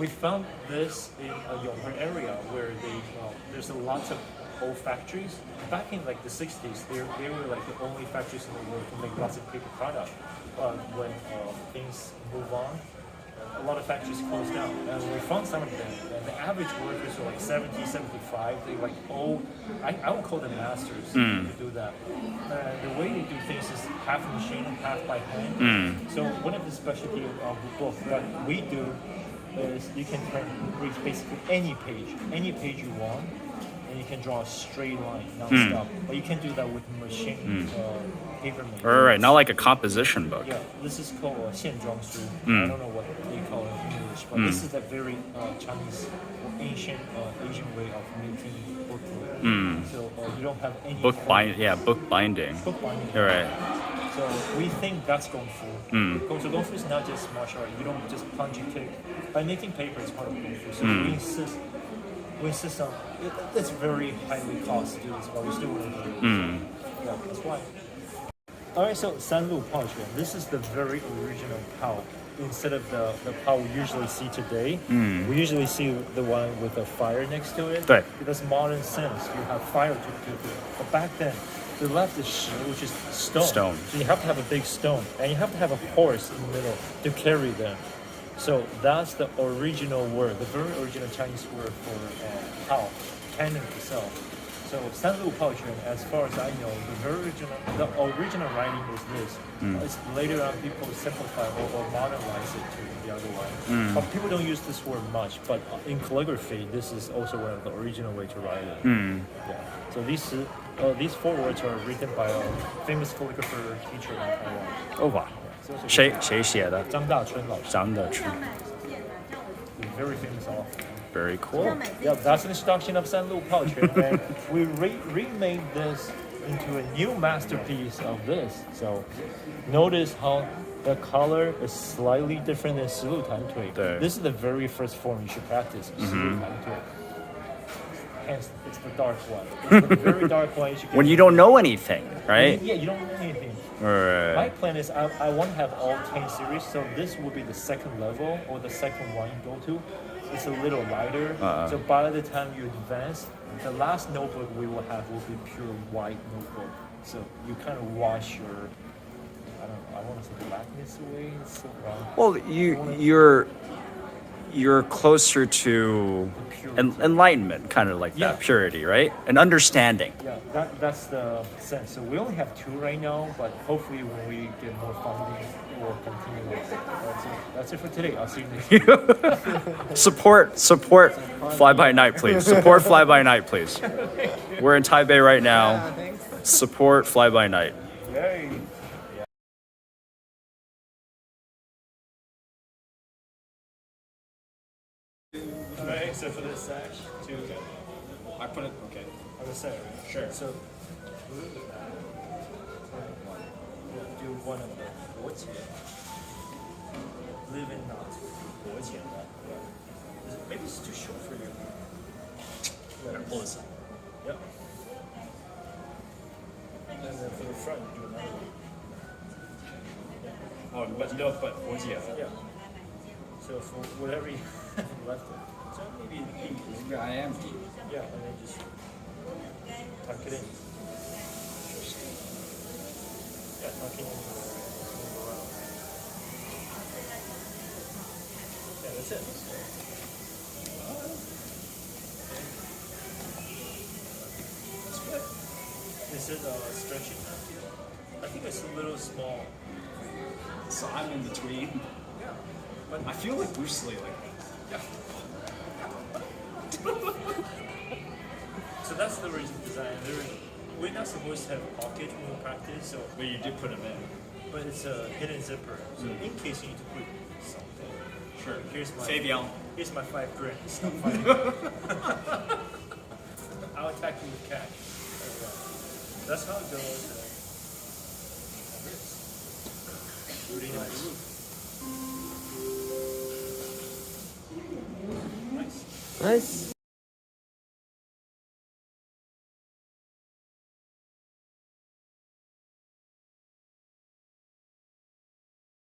we found this in a Yonghui area where there's a lot of old factories. Back in like the 60s, they were like the only factories in the world to make lots of paper products. But when things move on, a lot of factories close down. And we found some of them. And the average workers are like 70, 75. They're like old. I would call them masters to do that. The way they do things is half machine and half by hand. So one of the specialty of the book that we do is you can reach basically any page you want. And you can draw a straight line non-stop. But you can do that with machine paper making. Right, not like a composition book. Yeah, this is called 线装书. I don't know what they call it in English, but this is a very Chinese or ancient Asian way of making book. So you don't have any Book binding. Book binding. You're right. So we think that's Kung Fu. So Kung Fu is not just martial art. You don't just punch and kick. By making paper, it's part of Kung Fu. So we insist on it's very highly cost to do this, but we still want to do it. Yeah, that's why. Alright, so Sanlu Pao Quan. This is the very original Pao. Instead of the Pao we usually see today, we usually see the one with a fire next to it. 对。 Because modern sense, you have fire to do it. But back then, the left is shi, which is stone. So you have to have a big stone, and you have to have a horse in the middle to carry them. So that's the original word, the very original Chinese word for Pao, cannon itself. So Sanlu Pao Quan, as far as I know, the original writing is this. It's later on people simplify or modernize it to the other way. But people don't use this word much. But in calligraphy, this is also one of the original way to write it. Yeah. So these 4 words are written by a famous calligrapher teacher in Taiwan. Oh wow. 谁写的？张大春老师. 张大春. Very famous author. Very cool. Yeah, that's an introduction of Sanlu Pao Quan, and we remade this into a new masterpiece of this. So notice how the color is slightly different than 十路弹腿. This is the very first form you should practice. 十路弹腿. Hence, it's the dark one. It's the very dark one. When you don't know anything, right? Yeah, you don't know anything. Right. My plan is I want to have all 10 series, so this will be the second level or the second one you go to. It's a little lighter, so by the time you advance, the last notebook we will have will be pure white notebook. So you kind of wash your, I want to say blackness away. It's so wrong. Well, you're closer to enlightenment, kind of like that, purity, right? And understanding. Yeah, that's the sense. So we only have 2 right now, but hopefully when we get more funding, we'll continue with it. That's it for today. I'll see you next Support Fly By Night, please. Support Fly By Night, please. We're in Taipei right now. Support Fly By Night. Yay. Right, so for this sash, I put it, on the side, right? Sure. So, do one of the 国节 live in not 国节 maybe it's too short for you. Better pull this up. Yep. And then for the front, you do another one. Oh, but you don't put 国节. Yeah. So for whatever you left it. So maybe deep. Maybe I am deep. Yeah, and then just tuck it in. Yeah, tuck it in. Move around. Yeah, that's it. That's good. Is it stretching? I think it's a little small. So I'm in between. Yeah. But I feel like Bruce Lee, like. Yeah. So that's the reason design. We're not supposed to have pocket when we practice, so But you did put them in. but it's a hidden zipper. So in case you need to put something. Sure. Here's my 5 grand. Stop fighting. I'll attack you with cash. That's how it goes. Really nice. Nice.